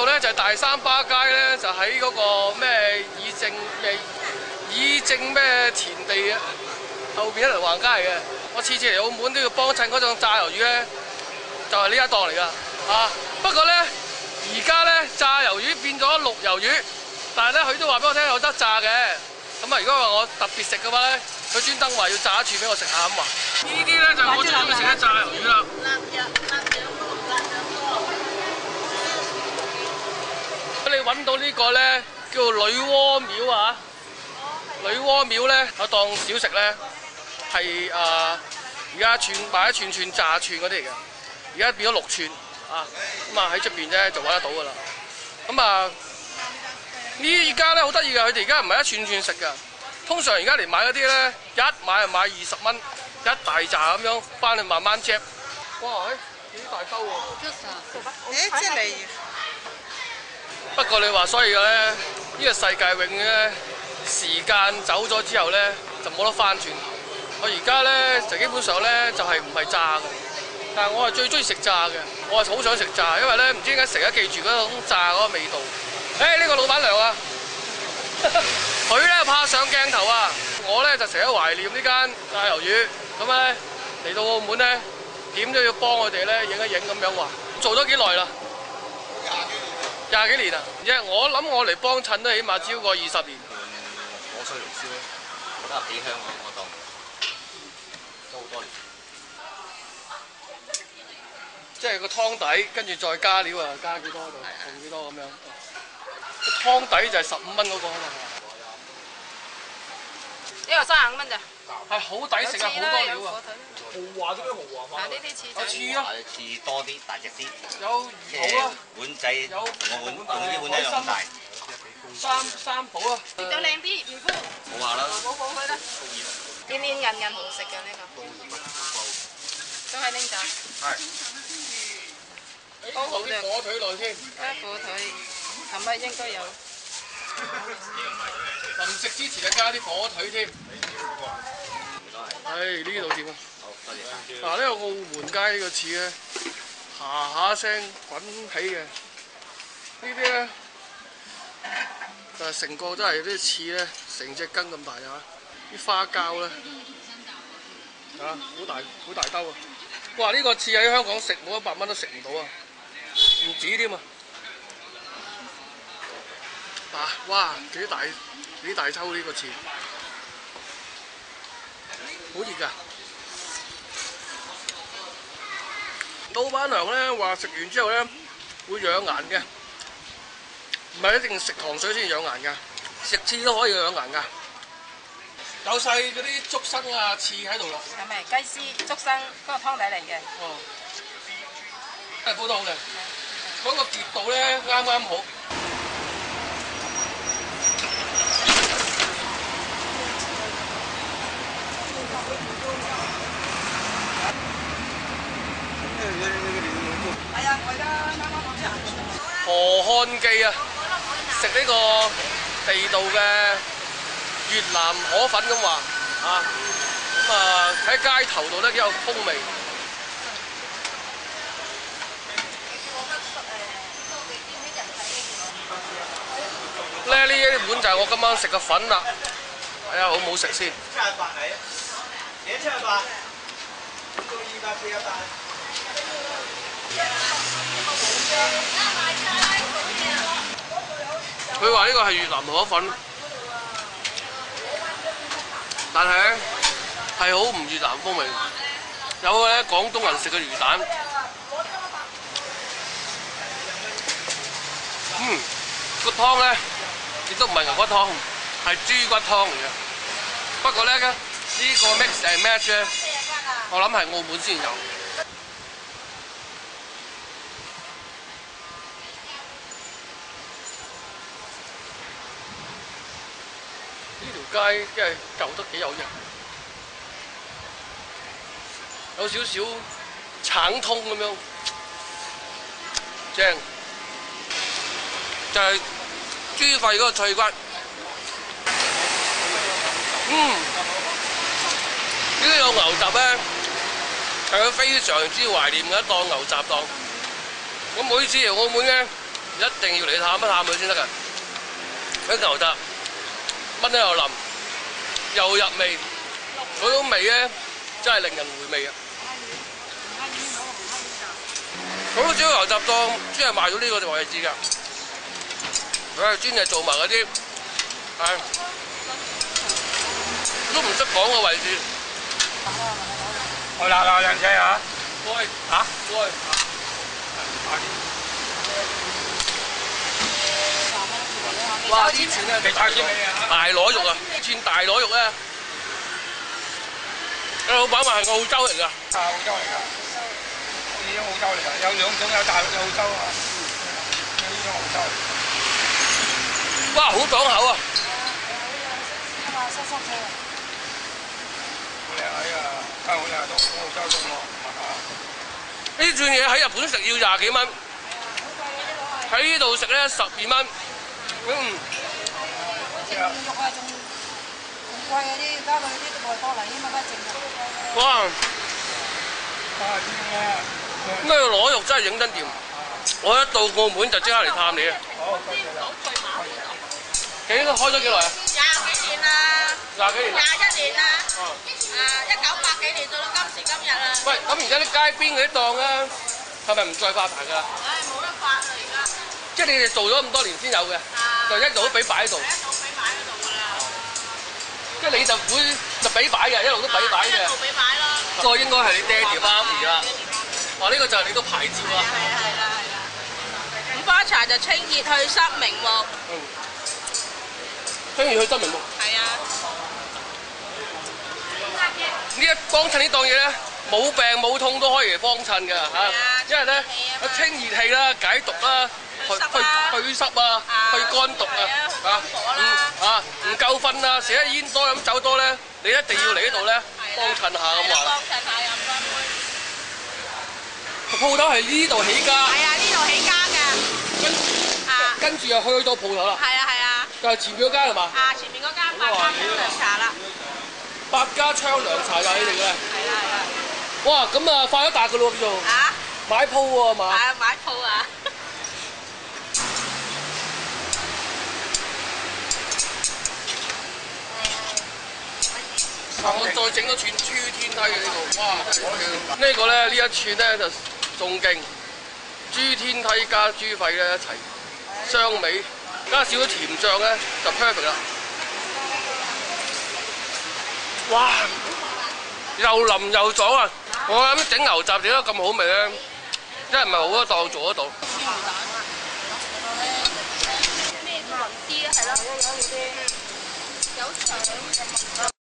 度咧就係大三巴街咧，就喺嗰個咩議政咩田地啊後邊一條橫街嚟嘅。我次次嚟澳門都要幫襯嗰種炸魷魚咧，就係呢一檔嚟㗎啊！不過咧，而家咧炸魷魚變咗綠魷魚，但係咧佢都話俾我聽有得炸嘅。咁啊，如果話我特別食嘅話咧，佢專登話要炸一串俾我食下咁話。呢啲咧就係我最中意食嘅炸魷魚啦。你揾到呢個咧叫做女媧廟啊！女媧廟咧有檔小食咧係而家賣一串炸串嗰啲嚟嘅，而家變咗6串啊！咁啊喺出邊咧就揾得到㗎啦。咁啊呢而家咧好得意㗎，佢哋而家唔係一串食㗎。通常而家嚟買嗰啲咧，一買就買20蚊，一大紮咁樣翻去慢慢嚼。哇！幾大兜喎！誒，即係嚟。不過你話所以咧，呢個世界永遠咧時間走咗之後咧就冇得翻轉頭。我而家咧就基本上咧就係唔係炸嘅，但係我係最中意食炸嘅，我係好想食炸，因為咧唔知點解成日記住嗰種炸嗰個味道。呢個老闆娘啊，佢咧怕上鏡頭啊，我咧就成日懷念呢間炸魷魚，咁咧嚟到澳門咧點都要幫佢哋咧影一影咁樣話。做咗幾耐啦？20幾年啊！我諗我嚟幫襯都起碼超過20年。火水龍燒咧，覺得幾香啊！我當都好多年。即係個湯底，跟住再加料啊，加幾多度，放幾多咁樣。個湯底就係15蚊嗰個啊嘛。呢個35蚊咋？係好抵食啊，好多料啊！豪華啲咩豪華法？呢啲翅有翅啊，翅多啲，大隻啲。有魚肚啦，碗仔有我碗啲碗一樣咁大。三寶啊！食到靚啲，唔敷。冇話啦。冇補佢啦。黏黏韌韌好食嘅呢個。都係拎走。係。好啲火腿來添。火腿，琴日應該有。臨食之前就加啲火腿添。呢度掂啊！好，多謝。嗱，呢個澳門街呢個翅咧，下下聲滾起嘅。呢啲咧就係成個都係啲翅咧，成隻羹咁大啊！啲花膠咧好大兜啊！哇！呢個翅喺香港食冇100蚊都食唔到啊，唔止添啊！哇！幾大抽呢個翅，好熱㗎！老闆娘咧話食完之後咧會養顏嘅，唔係一定食糖水先養顏㗎，食翅都可以養顏㗎。有晒嗰啲竹笙啊、翅喺度咯。係咪雞絲、竹笙嗰個湯底嚟嘅？哦，係煲得好嘅，嗰個熱度咧啱啱好。河漢記啊，食呢個地道嘅越南河粉咁話啊，咁啊喺街頭度咧幾有風味。呢一碗就係我今晚食嘅粉啦，睇下好唔好食先。佢話呢個係越南河粉，但係咧係好唔越南風味。有咧廣東人食嘅魚蛋，個湯咧亦都唔係牛骨湯，係豬骨湯嚟嘅。不過咧呢個 mix and match 咧，我諗係澳門先有。呢條街真係舊得幾有型，有少少橙通咁樣，正。就係豬肺嗰個脆骨，呢個牛雜咧係佢非常之懷念嘅一檔牛雜檔。我每次嚟澳門咧，一定要嚟探一探佢先得㗎。啲牛雜炆得又腍又入味，嗰種味咧真係令人回味啊！好少牛雜檔專係賣到呢個位置㗎，佢係專係做埋嗰啲係都唔識講嘅位置。好啦，人車啊！喂嚇？喂！哇！以前咧你睇見未啊？大螺肉啊，以前大螺肉咧，個老闆話係澳洲嚟㗎。係澳洲嚟㗎，已經澳洲嚟㗎，有兩種，有大陸有澳洲啊。呢種澳洲。哇！好爽口啊！好靚啊！梗係好靚，到澳洲種喎。呢轉嘢喺日本食要20幾蚊，喺呢度食咧12蚊。肉啊，仲貴嗰啲，而家佢啲外國嚟添嘛，梗係正嘅。哇！啊，點啊？咩螺肉真係影真掂，我一到澳門就即刻嚟探你啊！好，多謝啦。幾開咗幾耐啊20幾年啦？20幾年。 ，21年啦。哦。 1900幾年到到今時今日啦。喂，咁而家啲街邊嗰啲檔咧，係咪唔再發牌㗎啦？唉，冇得發啦而家。即係你哋做咗咁多年先有嘅，就一路都俾擺喺度。一路俾擺喺度㗎啦。即係你就俾擺嘅，一路都俾擺嘅。一路俾擺咯。呢個應該係你爹哋媽咪啦。哦，呢個就係你個牌照啊。係啦。五花茶就清熱去濕明目。嗯。清熱去濕明目。係啊。呢一幫襯呢檔嘢咧，冇病冇痛都可以嚟幫襯㗎嚇，因為咧清熱氣啦、解毒啦、去濕啊、去肝毒啊，唔夠瞓啊，食得煙多飲酒多咧，你一定要嚟呢度咧幫襯下咁話。幫襯下飲多杯。鋪頭係呢度起家。係啊，呢度起家㗎。跟住又去到鋪頭啦。係啊。就係前面嗰間係嘛？前面嗰間百家昌涼茶啦。百家昌涼茶就係你哋嘅。係啦。哇，咁啊發咗達㗎咯叫做。買鋪喎係嘛？係啊，買鋪啊。我再整多串豬天梯嘅呢度，哇！呢個咧呢一串咧就仲勁，豬天梯加豬肺咧一齊，雙味加少少甜醬咧就 perfect 啦。哇！又腍又爽啊！我諗整牛雜整得咁好味咧，真係唔係好多檔做得到。咩都腍啲啊，係咯。有腸。